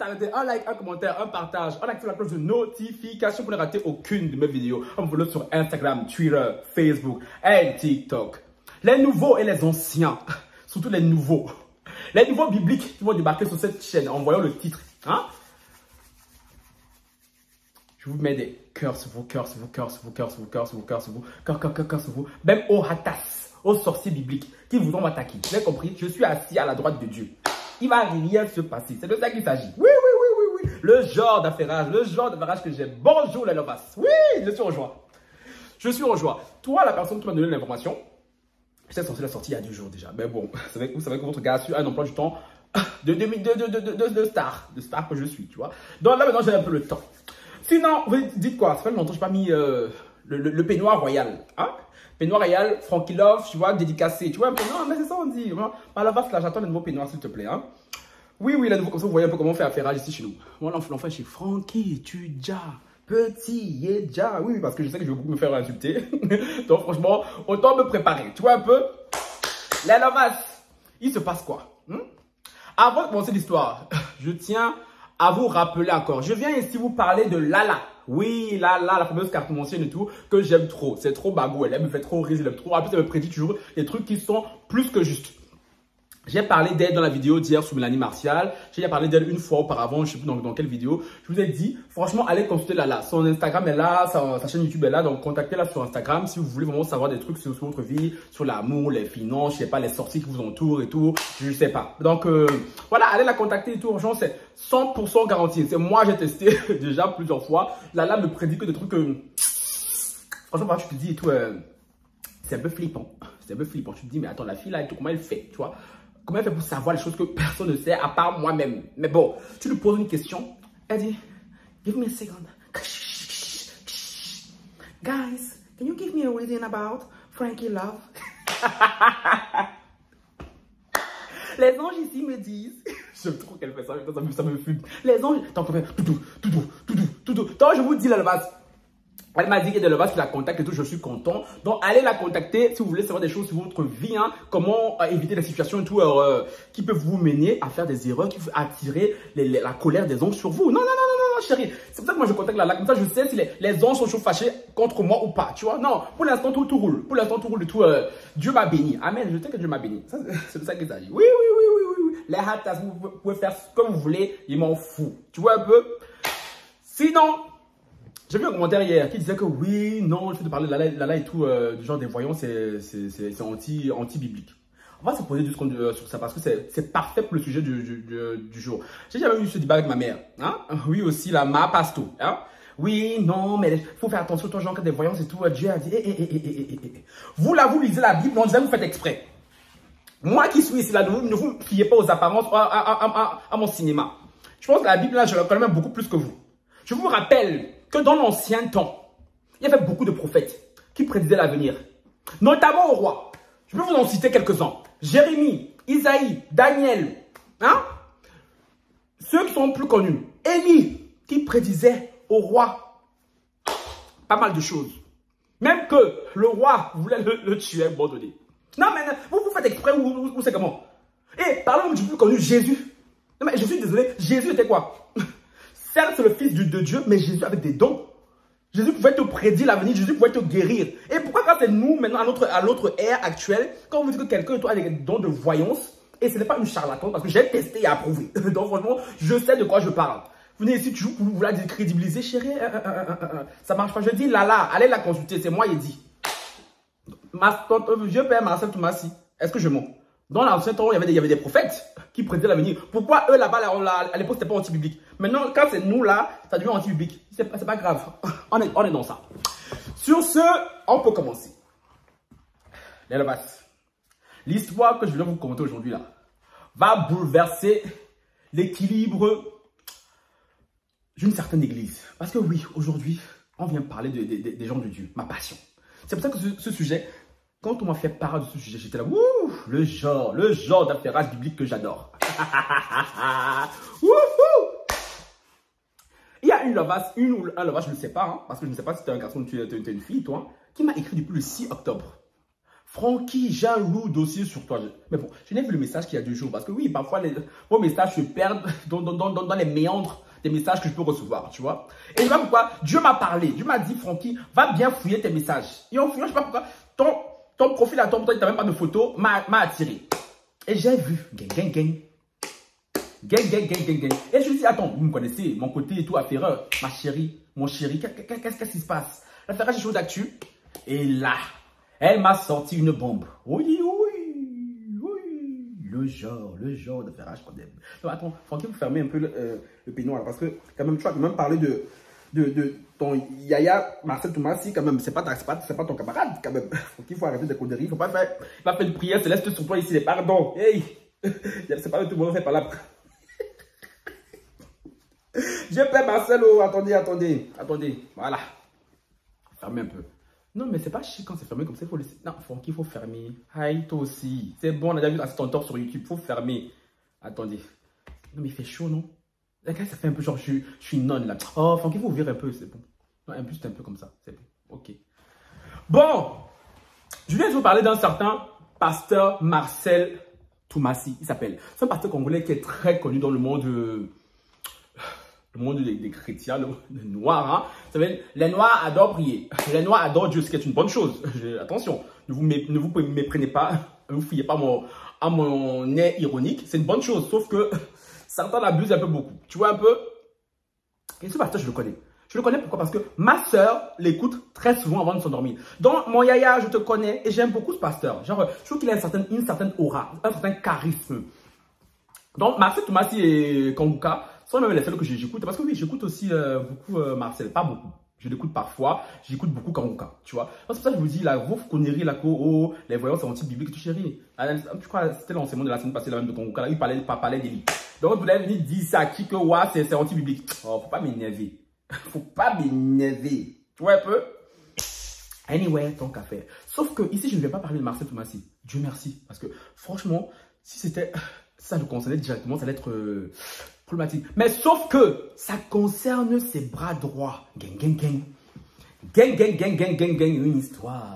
s'arrêter. Un like, un commentaire, un partage. On active la cloche de notification pour ne rater aucune de mes vidéos. On me follow sur Instagram, Twitter, Facebook et TikTok. Les nouveaux et les anciens, surtout les nouveaux bibliques qui vont débarquer sur cette chaîne en voyant le titre. Hein? Je vous mets des cœurs sur vous, cœurs sur vous, cœurs sur vous, cœurs sur vous, cœurs sur vous, cœurs sur vous, cœurs sur vous. Même aux ratas, aux sorciers bibliques qui vous ont attaqué. Vous avez compris? Je suis assis à la droite de Dieu. Il va rien se passer. C'est de ça qu'il s'agit. Oui. Le genre d'affairage que j'ai. Bonjour les lovas. Oui, je suis en joie. Je suis en joie. Toi, la personne qui m'a donné l'information, j'étais censé la sortir il y a 2 jours déjà. Mais bon, vous savez que votre gars a su un emploi du temps de star que je suis, tu vois. Donc là, maintenant, j'ai un peu le temps. Sinon, vous dites quoi? Ça fait longtemps que je n'ai pas mis le peignoir royal. Hein? Peignoir royal, Frankie Love, tu vois, dédicacé. Tu vois un peu? Non, mais c'est ça, on dit. À la base, là, j'attends le nouveau peignoir, s'il te plaît. Hein? Oui, la nouveau, comme ça, vous voyez un peu comment on fait affairage ici chez nous. Moi, l'enfant chez Frankie, tu déjà. Petit, déjà. Oui, parce que je sais que je vais beaucoup me faire insulter. Donc, franchement, autant me préparer. Tu vois un peu? Les lovas, il se passe quoi? Avant de commencer l'histoire, je tiens à vous rappeler encore. Je viens ici vous parler de Lala. Oui, Lala, la fameuse cartomancienne et tout, que j'aime trop. C'est trop bagou. Elle me fait trop rire, elle aime trop. En plus, elle me prédit toujours des trucs qui sont plus que justes. J'ai parlé d'elle dans la vidéo d'hier sur Mélanie Martial. J'ai déjà parlé d'elle une fois auparavant, je ne sais plus dans quelle vidéo. Je vous ai dit, franchement, allez consulter Lala. Son Instagram est là, sa chaîne YouTube est là. Donc, contactez-la sur Instagram si vous voulez vraiment savoir des trucs sur votre vie, sur l'amour, les finances, je sais pas, les sorties qui vous entourent et tout. Je ne sais pas. Donc, voilà, allez la contacter et tout. Franchement, c'est 100% garanti. C'est moi, j'ai testé déjà plusieurs fois. Lala me prédit que des trucs franchement, tu te dis et tout, c'est un peu flippant. C'est un peu flippant. Tu te dis, mais attends, la fille là et tout, comment elle fait, tu vois? Comment elle fait pour savoir les choses que personne ne sait à part moi-même? Mais bon, tu lui poses une question. Elle dit, give me a second. Guys, can you give me a reading about Frankie Love? Les anges ici me disent, j'aime trop qu'elle fait ça, ça me fume. Les anges, tant qu'on fait tout. Tant je vous dis la base. Elle m'a dit qu'il y a des levas qui la contactent et tout, je suis content. Donc, allez la contacter si vous voulez savoir des choses sur votre vie, hein, comment éviter des situations et tout, qui peuvent vous mener à faire des erreurs, qui peuvent attirer la colère des anges sur vous. Non, chérie. C'est pour ça que moi, je contacte Lala. Comme ça, je sais si les anges sont toujours fâchés contre moi ou pas, tu vois. Non, pour l'instant, tout roule. Pour l'instant, tout roule et tout. Dieu m'a béni. Amen. Je sais que Dieu m'a béni. C'est de ça qu'il s'agit. Oui. Les hatas, vous pouvez faire comme vous voulez. Il m'en fout. Tu vois un peu? Sinon, j'ai vu un commentaire hier qui disait que oui, non, le fait de parler de Lala et tout, du genre des voyants, c'est anti-biblique. On va se poser du compte sur ça parce que c'est parfait pour le sujet du jour. J'ai jamais eu ce débat avec ma mère. Hein? Oui, aussi, ma pasto. Hein? Oui, non, mais il faut faire attention aux gens qui ont des voyants et tout. Dieu a dit, Vous là, vous lisez la Bible, on disait, vous faites exprès. Moi qui suis ici là, ne vous fiez pas aux apparences à mon cinéma. Je pense que la Bible là, je la connais même beaucoup plus que vous. Je vous rappelle que dans l'ancien temps, il y avait beaucoup de prophètes qui prédisaient l'avenir, notamment au roi. Je peux vous en citer quelques-uns. Jérémie, Isaïe, Daniel, hein? Ceux qui sont plus connus. Élie, qui prédisait au roi pas mal de choses. Même que le roi voulait le tuer à un moment donné. Non, mais vous faites exprès ou c'est comment? Et parlons du plus connu, Jésus. Non, mais je suis désolé, Jésus était quoi? Certes, c'est le fils de Dieu, mais Jésus avait des dons. Jésus pouvait te prédire l'avenir, Jésus pouvait te guérir. Et pourquoi quand c'est nous, maintenant, à notre ère actuelle, quand on vous dit que quelqu'un a des dons de voyance, et ce n'est pas une charlatan, parce que j'ai testé et approuvé. Donc franchement, je sais de quoi je parle. Vous venez ici toujours pour vous la décrédibiliser, chérie. Ça marche pas. Je dis, Lala, allez la consulter, c'est moi, il dit. Vieux père Marcel Toumassi, est-ce que je mens? Dans l'ancien temps, il y avait des prophètes qui prédisaient l'avenir. Pourquoi eux là-bas, à l'époque, c'était pas anti-biblique? Maintenant, quand c'est nous là, ça devient anti-biblique. C'est pas grave. On est dans ça. Sur ce, on peut commencer. Les lovas. L'histoire que je viens vous commenter aujourd'hui là va bouleverser l'équilibre d'une certaine église. Parce que oui, aujourd'hui, on vient parler des gens de Dieu, ma passion. C'est pour ça que ce sujet, quand on m'a fait part de ce sujet, j'étais là, ouh, le genre d'affairage biblique que j'adore. Il y a une lovasse, un lovasse, je ne sais pas, hein, parce que je ne sais pas si tu es un garçon ou tu es une fille, toi, qui m'a écrit depuis le 6 octobre. Francky, j'ai un lourd dossier sur toi. Mais bon, je n'ai vu le message qu'il y a 2 jours. Parce que oui, parfois, vos messages se perdent dans les méandres des messages que je peux recevoir, tu vois. Et je sais pas pourquoi, Dieu m'a parlé. Dieu m'a dit, Francky, va bien fouiller tes messages. Et en fouillant, je sais pas pourquoi, ton profil à toi, tu n'as même pas de photo, m'a attiré. Et j'ai vu, gang. Et je lui dis, attends, vous me connaissez, mon côté et tout, affaireur, ma chérie, mon chéri, qu'est-ce qui se passe? L'affaire, j'ai chose d'actu. Et là, elle m'a sorti une bombe. Oui. Le genre de ferrage qu'on aime. Non, attends, Francky, vous fermez un peu le peignoir là, parce que quand même, tu vas quand même parler de ton Yaya Marcel Toumassi, quand même, c'est pas ton camarade, quand même. Francky, il faut arrêter des conneries, il faut pas faire une prière céleste sur toi ici, les pardons. Hey, c'est pas tout le monde fait par là. J'ai peur, Marcelo, attendez, voilà. Fermez un peu. Non, mais c'est pas chic quand c'est fermé comme ça, il faut laisser. Non, Francky, il faut fermer. Aïe, toi aussi. C'est bon, on a déjà vu assez ton tort sur YouTube, il faut fermer. Attendez. Non, mais il fait chaud, non? Regarde, ça fait un peu genre, je suis nonne là. Oh, Francky, il faut ouvrir un peu, c'est bon. Non, un peu, c'est un peu comme ça, c'est bon. Ok. Bon, je viens de vous parler d'un certain pasteur Marcel Toumassi, il s'appelle. C'est un pasteur congolais qui est très connu dans le monde des chrétiens, le noir. Hein. Vous savez, les noirs adorent prier. Les noirs adorent Dieu, ce qui est une bonne chose. Attention, ne vous méprenez pas, ne vous fiez pas à mon nez ironique. C'est une bonne chose, sauf que certains l'abusent un peu beaucoup. Tu vois un peu? Et ce pasteur, je le connais. Je le connais pourquoi? Parce que ma soeur l'écoute très souvent avant de s'endormir. Donc, mon yaya, je te connais et j'aime beaucoup ce pasteur. Genre, je trouve qu'il a une certaine aura, un certain charisme. Donc, Marcel Toumassi et Kanguka sont même les seuls que j'écoute. Parce que oui, j'écoute aussi beaucoup Marcel, pas beaucoup. Je l'écoute parfois, j'écoute beaucoup Kanguka, tu vois. C'est pour ça que je vous dis, là, vos conneries, là, les voyances anti-bibliques, tout chéri. Je crois que c'était l'enseignement de la semaine passée, la même de Kanguka, là, il parlait des livres. Donc, vous allez venir dire ça à qui que, ouais, c'est anti-biblique. Oh, faut pas m'énerver. Faut pas m'énerver. Tu vois un peu? Anyway, tant qu'à faire. Sauf que ici, je ne vais pas parler de Marcel Toumassi. Dieu merci. Parce que, franchement, si ça le concernait directement, ça allait être problématique. Mais sauf que ça concerne ses bras droits. Gang.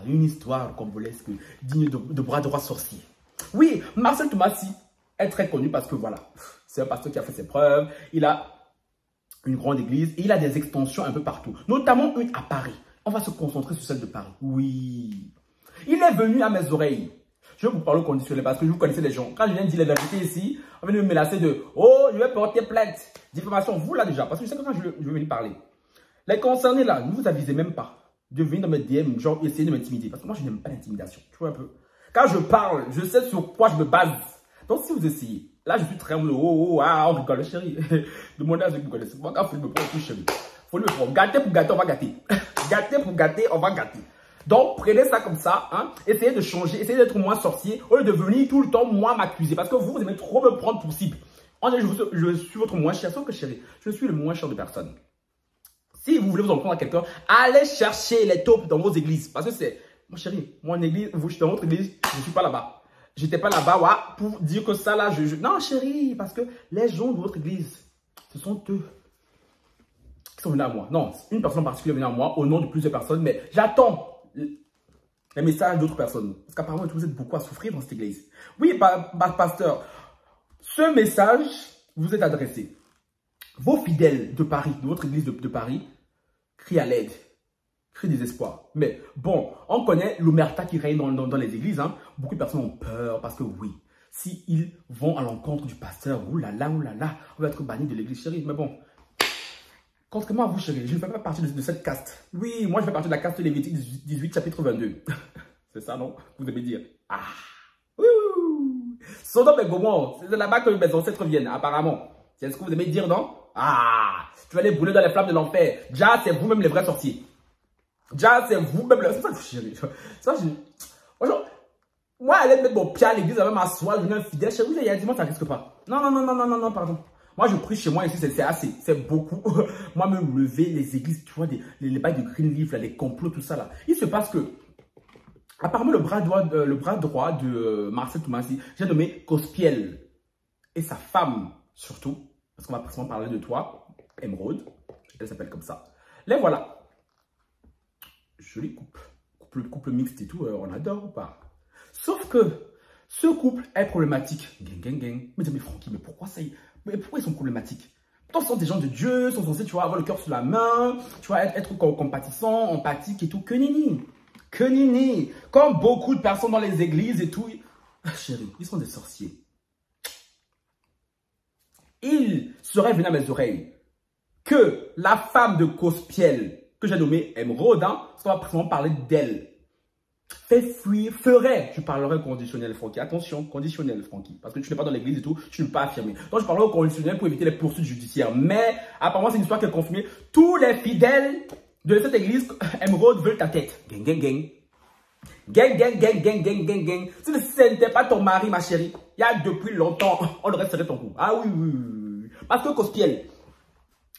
Une histoire congolaise digne de bras droits sorciers. Oui, Marcel Toumassi est très connu parce que voilà, c'est un pasteur qui a fait ses preuves. Il a une grande église et il a des extensions un peu partout, notamment une à Paris. On va se concentrer sur celle de Paris. Oui, il est venu à mes oreilles. Je vais vous parler au conditionnel parce que vous connaissez les gens. Quand je viens de dire la vérité ici, on vient de me menacer de « Oh, je vais porter plainte. » Diffamation, vous là déjà. Parce que je sais que quand je vais venir parler. Les concernés là, ne vous avisez même pas de venir dans mes DM, genre essayer de m'intimider. Parce que moi, je n'aime pas l'intimidation. Tu vois un peu. Quand je parle, je sais sur quoi je me base. Donc, si vous essayez, là, je suis très humble. On rigole, chérie. Demandez à ceux qui me connaissent. Moi, quand il faut me prendre tout chérie. Faut me prendre. Gâter pour gâter, on va gâter. Gâter pour gâter, on va gâter. Donc, prenez ça comme ça, hein. Essayez de changer, essayez d'être moins sorcier, au lieu de venir tout le temps, moi, m'accuser. Parce que vous aimez trop me prendre pour cible. Je suis votre moins cher, sauf que chérie, je suis le moins cher de personne. Si vous voulez vous en prendre à quelqu'un, allez chercher les taupes dans vos églises. Parce que c'est, mon chéri, mon église, vous, dans votre église, je ne suis pas là-bas. J'étais pas là-bas, ouais, pour dire que ça, là, Non, chérie, parce que les gens de votre église, ce sont eux qui sont venus à moi. Non, une personne particulière est venue à moi, au nom de plusieurs personnes, mais j'attends les messages d'autres personnes. Parce qu'apparemment, vous êtes beaucoup à souffrir dans cette église. Oui, pasteur, ce message vous est adressé. Vos fidèles de Paris, de votre église de Paris, crient à l'aide, crient désespoir. Mais bon, on connaît l'omerta qui règne dans les églises. Hein. Beaucoup de personnes ont peur parce que oui, s'ils vont à l'encontre du pasteur, oulala, on va être banni de l'église, chérie. Mais bon, contrairement à vous, chérie, je ne fais pas partie de cette caste. Oui, moi je fais partie de la caste Lévitique 18, chapitre 22. C'est ça, non? Vous devez dire. Ah! Ouh! Sodome et Gomorrhe, c'est là-bas que mes ancêtres viennent, apparemment. C'est ce que vous aimez dire, non? Ah! Tu vas les brûler dans les flammes de l'enfer. Déjà, c'est vous-même les vrais sorciers. Déjà, c'est vous-même les... C'est ça, chérie. Ça, bonjour. Moi, aller mettre mon pied à l'église avec m'asseoir, devenir un fidèle, chez vous, il y a dimanche, ça risque pas. Non, pardon. Moi, je prie chez moi ici, c'est assez, c'est beaucoup. Moi, me lever, les églises, tu vois, les bails de Greenleaf, les complots, tout ça, là. Il se passe que, apparemment, le bras droit de Marcel Toumassi, j'ai nommé Cospiel. Et sa femme, surtout, parce qu'on va précisément parler de toi, Émeraude, elle s'appelle comme ça. Les voilà. Joli couple. Couple mixte et tout, on adore ou pas? Sauf que ce couple est problématique. Gang, gang, gang. Mais Francky, mais pourquoi ils sont problématiques? Pourtant, ce sont des gens de Dieu, sont censés, tu vois, avoir le cœur sur la main, tu vois, être compatissant, empathique et tout. Que nini. Que nini. Comme beaucoup de personnes dans les églises et tout. Ah, chérie, ils sont des sorciers. Il serait venu à mes oreilles que la femme de Cospiel, que j'ai nommée Emeraude, parce qu'on va précisément parler d'elle, je parlerai conditionnel, Francky. Attention, conditionnel, Francky. Parce que tu n'es pas dans l'église et tout, tu ne peux pas affirmer. Donc, je parlerai au conditionnel pour éviter les poursuites judiciaires. Mais, apparemment, c'est une histoire qui est confirmée. Tous les fidèles de cette église, Emeraude, veulent ta tête. Gang, gang, gang. Gang, gang, gang, gang, gang, gang, gang. Si ce n'était pas ton mari, ma chérie, il y a depuis longtemps, on aurait serré ton cou. Ah oui, oui, oui. Parce que, Cospiel,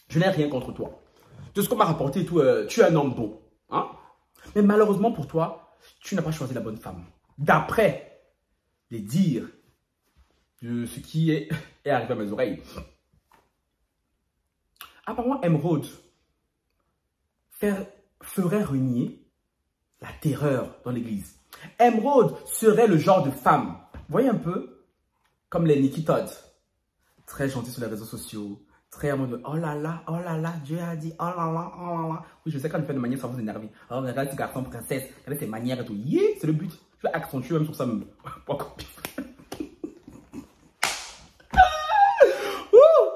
je n'ai rien contre toi. De ce qu'on m'a rapporté et tout, tu es un homme bon. Hein? Mais malheureusement pour toi, tu n'as pas choisi la bonne femme. D'après les dires de ce qui est arrivé à mes oreilles. Apparemment, Emeraude ferait renier la terreur dans l'église. Emeraude serait le genre de femme, vous voyez un peu, comme les Nikki Todd. Très gentille sur les réseaux sociaux. Très en mode, oh là là, Dieu a dit, oh là là, oh là là. Oui, je sais quand il fait de manière, ça vous énerve. Oh, regardez ce garçon princesse, regardez ses manières et tout. Yeah, c'est le but. Je vais accentuer même sur ça même.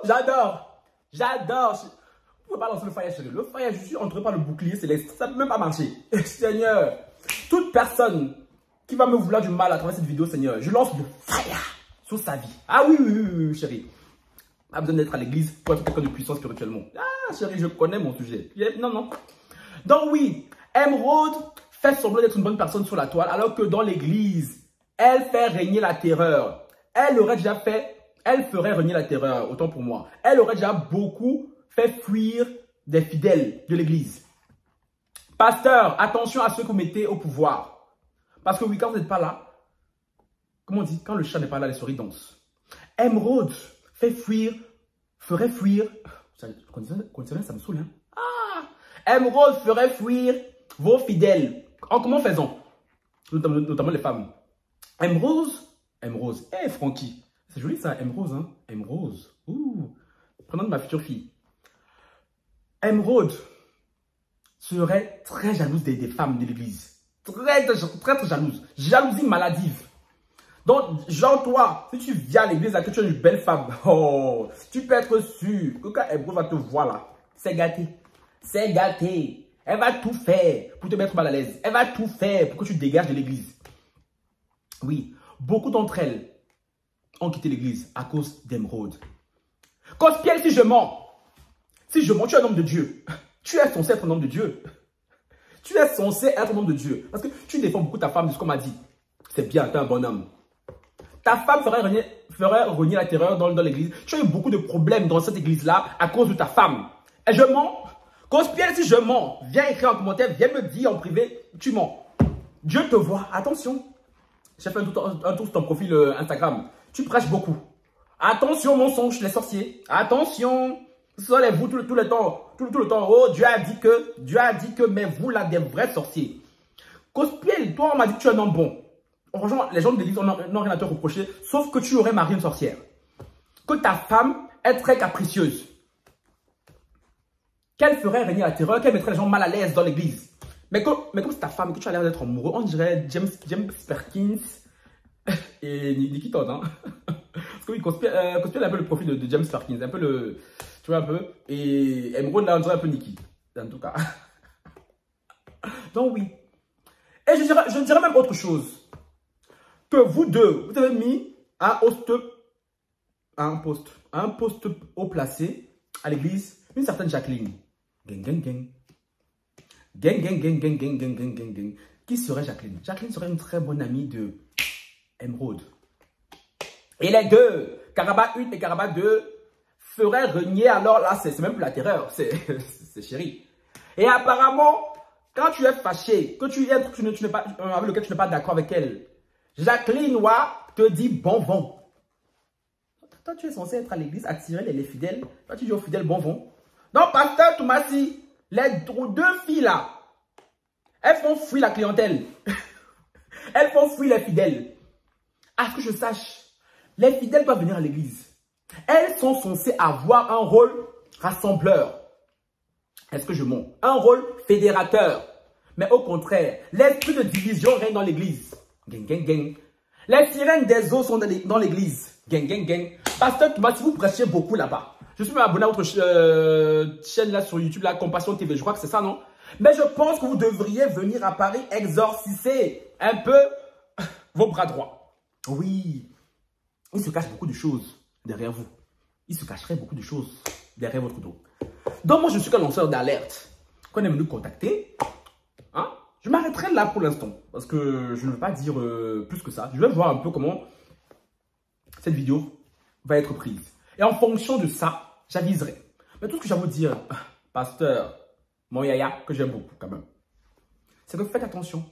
J'adore. Vous pouvez pas lancer le fire, chérie. Le fire, je suis entré par le bouclier céleste. Ça ne peut même pas marcher. Seigneur, toute personne qui va me vouloir du mal à travers cette vidéo, Seigneur, je lance le fire sur sa vie. Ah oui, chérie. Pas besoin d'être à l'église pour être quelqu'un de puissant spirituellement. Ah, chérie, je connais mon sujet. Non. Donc oui, Emeraude fait semblant d'être une bonne personne sur la toile, alors que dans l'église, elle fait régner la terreur. Elle ferait régner la terreur, autant pour moi. Elle aurait déjà beaucoup fait fuir des fidèles de l'église. Pasteur, attention à ceux que vous mettez au pouvoir. Parce que oui, quand vous n'êtes pas là, comment on dit, quand le chat n'est pas là, les souris dansent. Emeraude ferait fuir, conditionnel, ça me saoule, hein? Ah! Emeraude ferait fuir vos fidèles. En comment faisons? Notamment les femmes. Emeraude, Francky. C'est joli ça, Emeraude, hein? Emeraude. Ouh. Prenons de ma future fille. Emeraude serait très jalouse des femmes de l'église. Très jalouse. Jalousie maladive. Donc, genre toi, si tu viens à l'église que tu es une belle femme, oh, tu peux être sûr que quand Emeraude va te voir là, c'est gâté. C'est gâté. Elle va tout faire pour te mettre mal à l'aise. Elle va tout faire pour que tu te dégages de l'église. Oui, beaucoup d'entre elles ont quitté l'église à cause d'Emeraude. Cospiel, si je mens, tu es un homme de Dieu. Tu es censé être un homme de Dieu. Tu es censé être un homme de Dieu. Parce que tu défends beaucoup ta femme de ce qu'on m'a dit. C'est bien, tu es un bon homme. Ta femme ferait renier la terreur dans l'église. Tu as eu beaucoup de problèmes dans cette église-là à cause de ta femme. Et je mens. Cospiel, si je mens, viens écrire en commentaire, viens me dire en privé, tu mens. Dieu te voit. Attention. J'ai fait un tour sur ton profil Instagram. Tu prêches beaucoup. Attention, mensonge, les sorciers. Attention. Ce sont les vous tout le temps. Tout le temps. Oh, Dieu a dit que, mais vous là, des vrais sorciers. Cospiel, toi, on m'a dit que tu es un homme bon. Franchement, les gens de l'église n'ont rien à te reprocher, sauf que tu aurais marié une sorcière. Que ta femme est très capricieuse. Qu'elle ferait régner la terreur, qu'elle mettrait les gens mal à l'aise dans l'église. Mais comme c'est ta femme, que tu as l'air d'être amoureux, on dirait James Perkins et Nikki Todd. Hein? Parce que oui, Cospiel a un peu le profil de James Perkins, un peu le... Tu vois un peu. Et Emeraude, là, on dirait un peu Nikki. En tout cas. Donc oui. Et je dirais même autre chose. Que vous deux, vous avez mis un poste haut placé à l'église, une certaine Jacqueline. Gang, gang, gang. Gang, gang, gang, gang, gang, gang, gang, gang, gang. Qui serait Jacqueline? Jacqueline serait une très bonne amie de Emeraude. Et les deux, Caraba 1 et Caraba 2, feraient renier, alors là, c'est même plus la terreur, c'est chéri. Et apparemment, quand tu es fâché, que tu es avec lequel tu n'es pas d'accord avec elle, Jacqueline te dit bon vent. Toi, tu es censé être à l'église, attirer les fidèles. Toi, tu dis aux fidèles bon vent. Donc, pasteur Toumassi, les deux filles là, elles font fuir la clientèle. Elles font fuir les fidèles. À ce que je sache, les fidèles doivent venir à l'église. Elles sont censées avoir un rôle rassembleur. Est-ce que je mens? Un rôle fédérateur. Mais au contraire, l'esprit de division règne dans l'église. Gang, gang, gang. Les sirènes des eaux sont dans l'église. Gang, gang, gang. Pasteur Thomas, si vous prêchez beaucoup là-bas. Je suis même abonné à votre chaîne là sur YouTube, la Compassion TV. Je crois que c'est ça, non? Mais je pense que vous devriez venir à Paris exorciser un peu vos bras droits. Oui. Il se cache beaucoup de choses derrière vous. Il se cacherait beaucoup de choses derrière votre dos. Donc moi, je suis qu'un lanceur d'alerte. Quand on aime nous contacter, hein, je m'arrêterai là pour l'instant. Parce que je ne veux pas dire plus que ça. Je vais voir un peu comment cette vidéo va être prise. Et en fonction de ça, j'aviserai. Mais tout ce que j'ai à vous dire, pasteur, mon yaya, que j'aime beaucoup quand même, c'est que faites attention.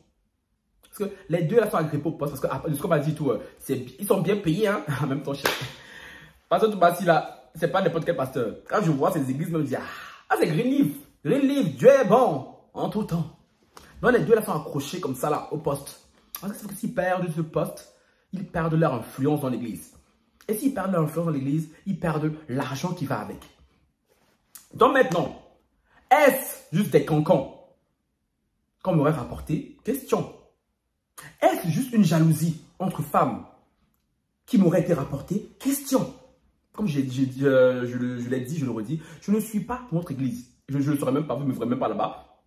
Parce que les deux là sont agrippés au poste. Parce que de ce qu'on m'a dit, tout, ils sont bien payés, hein, en même temps, cher. Pasteur Toubassi là, c'est pas n'importe quel pasteur. Quand je vois ces églises, je me dis, ah, c'est Greenleaf. Greenleaf, Dieu est bon en tout temps. Donc les deux là sont accrochés comme ça là au poste. Parce que s'ils perdent ce poste, ils perdent leur influence dans l'église. Et s'ils perdent leur influence dans l'église, ils perdent l'argent qui va avec. Donc maintenant, est-ce juste des cancans qu'on m'aurait rapporté? Question. Est-ce juste une jalousie entre femmes qui m'aurait été rapportée? Question. Comme je l'ai dit, je le redis, je ne suis pas pour notre église. Je ne le saurais même pas, vous ne me verrez même pas là-bas.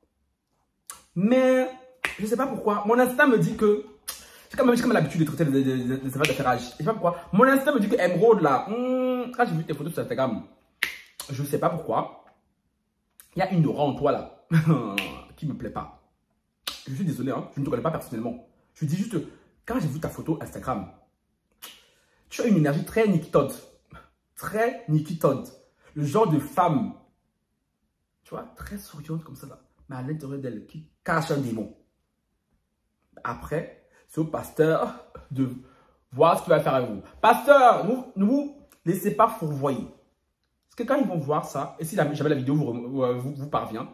Mais je ne sais pas pourquoi. Mon instinct me dit que j'ai quand même l'habitude de traiter des affaires d'affairage. Je ne sais pas pourquoi. Mon instinct me dit que Emeraude là, quand j'ai vu tes photos sur Instagram, je ne sais pas pourquoi. Il y a une aura en toi là qui ne me plaît pas. Je suis désolé, hein, je ne te connais pas personnellement. Je dis juste, quand j'ai vu ta photo Instagram, tu as une énergie très Nikki Todd. Très Nikki Todd. Le genre de femme, tu vois, très souriante comme ça là. Mais à l'intérieur d'elle, qui cache un démon. Après, c'est au pasteur de voir ce qu'il va faire avec vous. Pasteur, ne vous laissez pas fourvoyer. Parce que quand ils vont voir ça, et si jamais la vidéo vous parvient,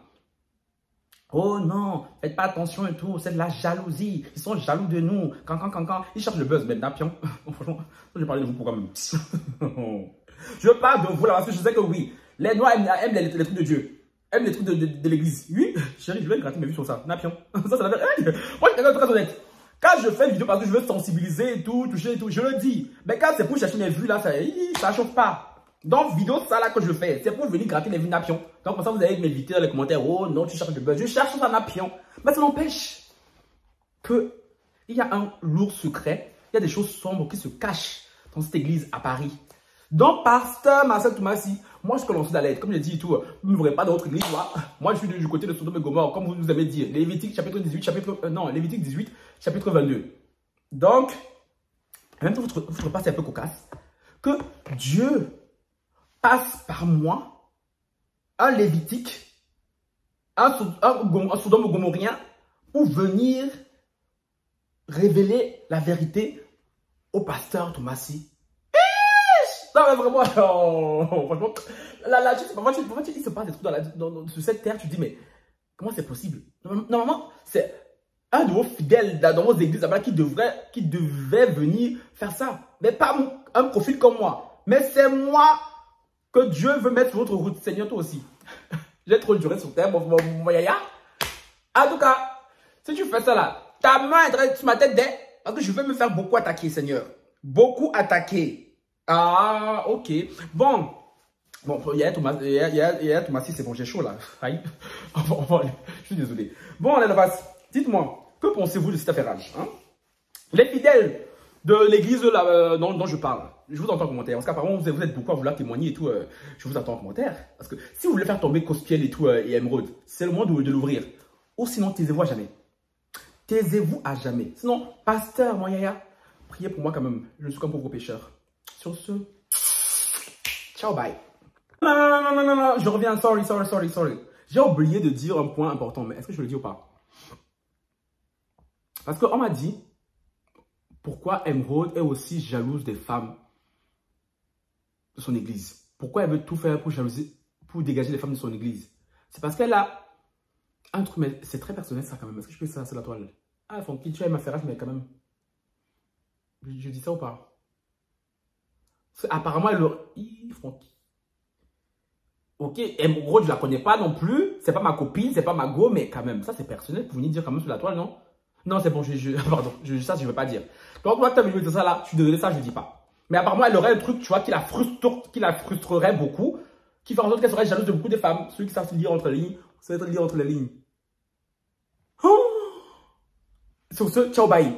oh non, faites pas attention et tout, c'est de la jalousie. Ils sont jaloux de nous. Quand. Ils cherchent le buzz, mais napion. Franchement, je vais parler de vous pour quand même. Je parle de vous là, parce que je sais que oui, les noirs aiment les trucs de Dieu. Aiment les trucs de l'église. Oui, chérie, je vais gratter mes vues sur ça. Napion. Ça, c'est la vérité. Moi, je suis très honnête. Quand je fais une vidéo parce que je veux sensibiliser et tout, toucher et tout, je le dis. Mais quand c'est pour chercher mes vues là, ça chauffe pas. Donc, vidéo, ça là que je fais, c'est pour venir gratter les vues napion. Donc, comme ça, vous allez m'inviter dans les commentaires. Oh non, tu cherches le buzz. Je cherche ça napion. Mais ça n'empêche qu'il y a un lourd secret. Il y a des choses sombres qui se cachent dans cette église à Paris. Donc, pasteur Marcel Toumassi, moi je suis lancé d'alerte. Comme je l'ai dit et tout, vous ne verrez pas d'autres églises. Moi, je suis du côté de Sodome et Gomorrhe, comme vous aimez dire. Lévitique chapitre 18, Lévitique 18, chapitre 22. Donc, en même temps, votre passe est un peu cocasse. Que Dieu passe par moi, un Lévitique, un Sodome Gomorrhien, pour venir révéler la vérité au pasteur Toumassi. Non, mais vraiment, franchement, là, tu sais, parfois, il se passe des trucs sur cette terre, tu te dis, mais comment c'est possible? Normalement, c'est un de vos fidèles dans vos églises là-bas qui devait venir faire ça. Mais pas un profil comme moi. Mais c'est moi que Dieu veut mettre sur votre route. Seigneur, toi aussi. J'ai trop duré sur terre, mon yaya. En tout cas, si tu fais ça là, ta main est sur ma tête parce que je vais me faire beaucoup attaquer, Seigneur. Beaucoup attaquer. Ah, ok. Bon, il y a Thomas, c'est bon, j'ai chaud là. Aïe. Je suis désolé. Bon, les Lavas, dites-moi, que pensez-vous de cette affairage, hein? Les fidèles de l'église dont je parle, je vous entends en commentaire. Parce qu'apparemment, vous êtes beaucoup à vouloir témoigner et tout. Je vous entends en commentaire. Parce que si vous voulez faire tomber Cospiel et tout, et Emeraude, c'est le moment de l'ouvrir. Ou sinon, taisez-vous à jamais. Taisez-vous à jamais. Sinon, pasteur, mon yaya, priez pour moi quand même. Je suis comme pauvre pécheur. Sur ce, ciao, bye. Non, je reviens, sorry. J'ai oublié de dire un point important, mais est-ce que je le dis ou pas? Parce qu'on m'a dit, pourquoi Emeraude est aussi jalouse des femmes de son église? Pourquoi elle veut tout faire pour dégager les femmes de son église? C'est parce qu'elle a un truc, mais c'est très personnel ça quand même. Est-ce que je peux ça sur la toile? Ah, Francky, tu as ma ferrage, mais quand même. Je dis ça ou pas? Apparemment, elle aurait... Francky. Ok, et en gros, je la connais pas non plus. C'est pas ma copine, c'est pas ma go, mais quand même, ça c'est personnel pour venir dire quand même sur la toile, non? Non, c'est bon, pardon, ça je veux pas dire. Donc, toi, tu as venu dire ça là, je suis désolé, ça je dis pas. Mais apparemment, elle aurait un truc, tu vois, qui la frustrerait beaucoup, qui ferait en sorte qu'elle serait jalouse de beaucoup de femmes. Ceux qui savent se lire entre les lignes, ça va être lire entre les lignes. Oh, sur ce, ciao, bye.